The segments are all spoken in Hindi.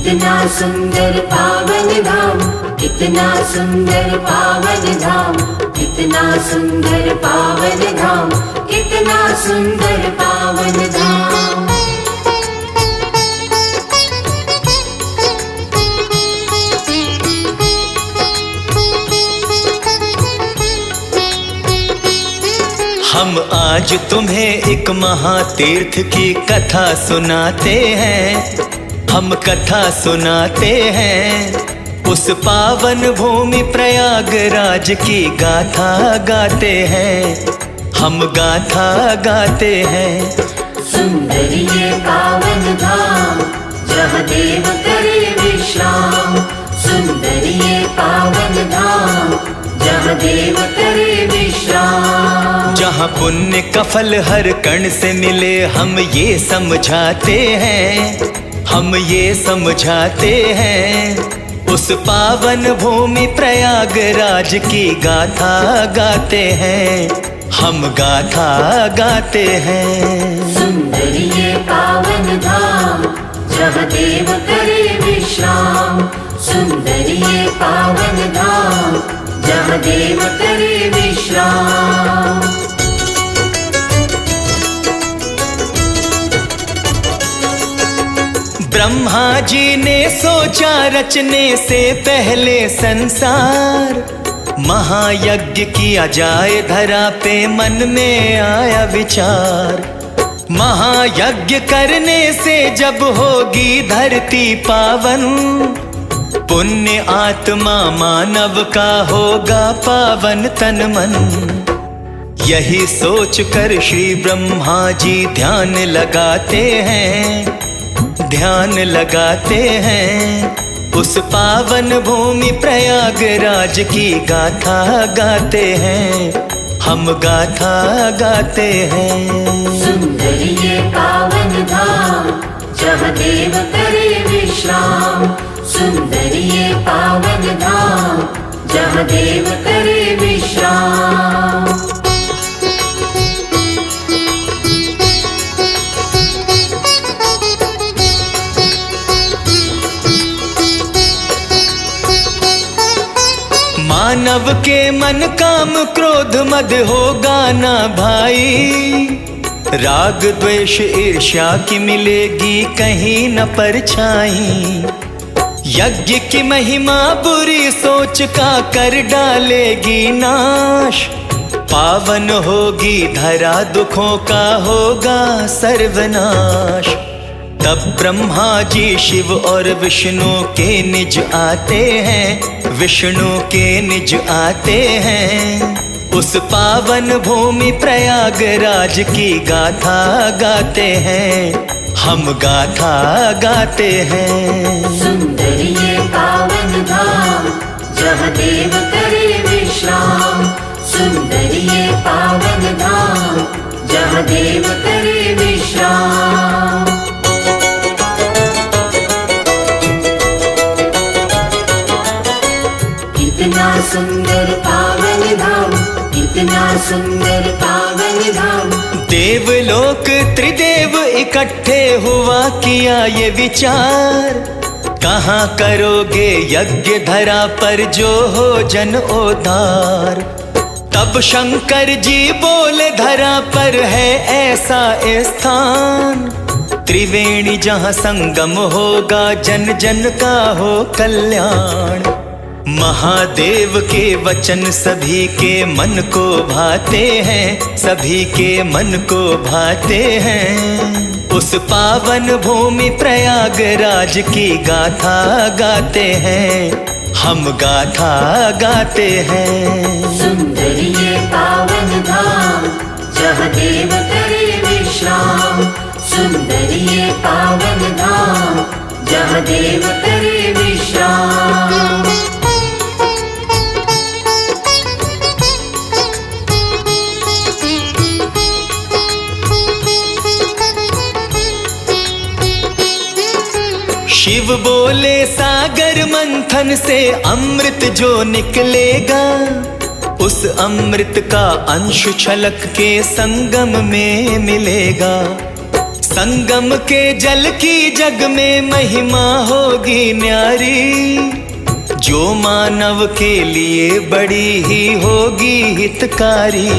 कितना सुंदर पावन धाम, कितना सुंदर पावन धाम, कितना सुंदर पावन धाम, कितना सुंदर पावन धाम। हम आज तुम्हें एक महातीर्थ की कथा सुनाते हैं, हम कथा सुनाते हैं। उस पावन भूमि प्रयागराज की गाथा गाते हैं, हम गाथा गाते हैं। सुंदर ये पावन धाम, जहाँ देव करे विश्राम। सुंदर ये पावन धाम, जहाँ देव करे विश्राम। जहाँ पुण्य का फल हर कण से मिले, हम ये समझाते हैं, हम ये समझाते हैं। उस पावन भूमि प्रयागराज की गाथा गाते हैं, हम गाथा गाते हैं। सुंदर ये पावन धाम, जहाँ देव करे विश्राम। सुंदर ये पावन धाम, जहाँ देव करे विश्राम। ब्रह्मा जी ने सोचा रचने से पहले संसार, महायज्ञ किया जाए धरा पे, मन में आया विचार। महायज्ञ करने से जब होगी धरती पावन, पुण्य आत्मा मानव का होगा पावन तन मन। यही सोच कर श्री ब्रह्मा जी ध्यान लगाते हैं, ध्यान लगाते हैं। उस पावन भूमि प्रयागराज की गाथा गाते हैं, हम गाथा गाते हैं। सुंदर ये पावन धाम, जहाँ देव करे विश्राम। सुंदर ये पावन धाम, जहाँ देव करे विश्राम। मानव के मन काम क्रोध मद होगा ना भाई, राग द्वेष ईर्ष्या की मिलेगी कहीं न परछाई। यज्ञ की महिमा बुरी सोच का कर डालेगी नाश, पावन होगी धरा दुखों का होगा सर्वनाश। तब ब्रह्मा जी शिव और विष्णु के निज आते हैं, विष्णु के निज आते हैं। उस पावन भूमि प्रयागराज की गाथा गाते हैं, हम गाथा गाते हैं। सुंदर ये पावन धाम, जहाँ देव करे विश्राम। सुंदर ये पावन धाम, जहाँ देव करे विश्राम। कितना सुंदर पावन धाम, कितना सुंदर पावन धाम। देवलोक त्रिदेव इकट्ठे हुआ किया ये विचार, कहाँ करोगे यज्ञ धरा पर जो हो जन उद्धार। तब शंकर जी बोले धरा पर है ऐसा स्थान, त्रिवेणी जहाँ संगम होगा जन जन का हो कल्याण। महादेव के वचन सभी के मन को भाते हैं, सभी के मन को भाते हैं। उस पावन भूमि प्रयागराज की गाथा गाते हैं, हम गाथा गाते हैं। सुंदर ये पावन धाम, जहाँ देव करे विश्राम। सुंदर ये पावन धाम, जहाँ देव करे विश्राम। शिव बोले सागर मंथन से अमृत जो निकलेगा, उस अमृत का अंश छलक के संगम में मिलेगा। संगम के जल की जग में महिमा होगी न्यारी, जो मानव के लिए बड़ी ही होगी हितकारी।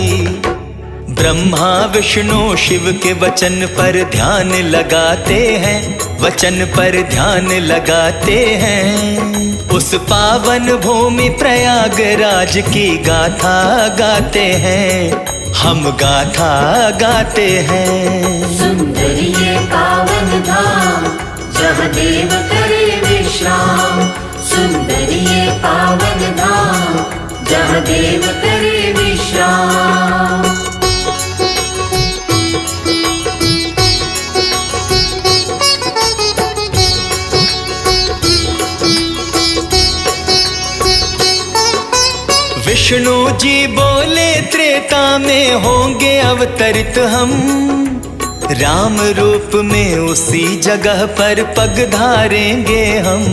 ब्रह्मा विष्णु शिव के वचन पर ध्यान लगाते हैं, वचन पर ध्यान लगाते हैं। उस पावन भूमि प्रयागराज की गाथा गाते हैं, हम गाथा गाते हैं। सुंदर ये पावन धाम, जहाँ देव करे विश्राम। सुंदर ये पावन धाम, जहाँ देव करे विश्राम। विष्णु जी बोले त्रेता में होंगे अवतरित हम, राम रूप में उसी जगह पर पग धारेंगे हम।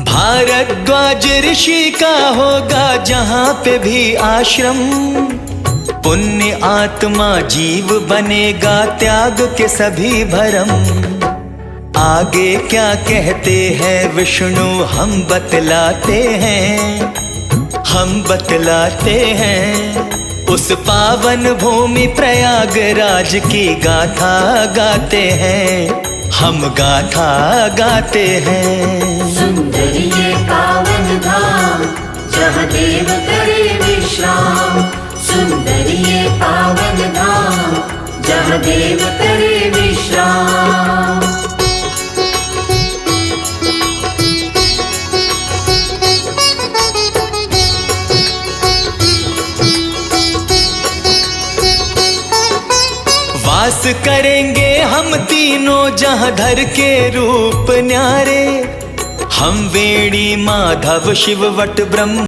भारद्वाज ऋषि का होगा जहाँ पे भी आश्रम, पुण्य आत्मा जीव बनेगा त्याग के सभी भरम। आगे क्या कहते हैं विष्णु हम बतलाते हैं, हम बतलाते हैं। उस पावन भूमि प्रयागराज की गाथा गाते हैं, हम गाथा गाते हैं। सुंदर ये पावन धाम, जहाँ देव करे विश्राम। सुंदर ये पावन धाम, जहाँ देव करे विश्राम। वास करेंगे हम तीनों जहाँ धर के रूप न्यारे, हम वेणी माधव शिव वट ब्रह्म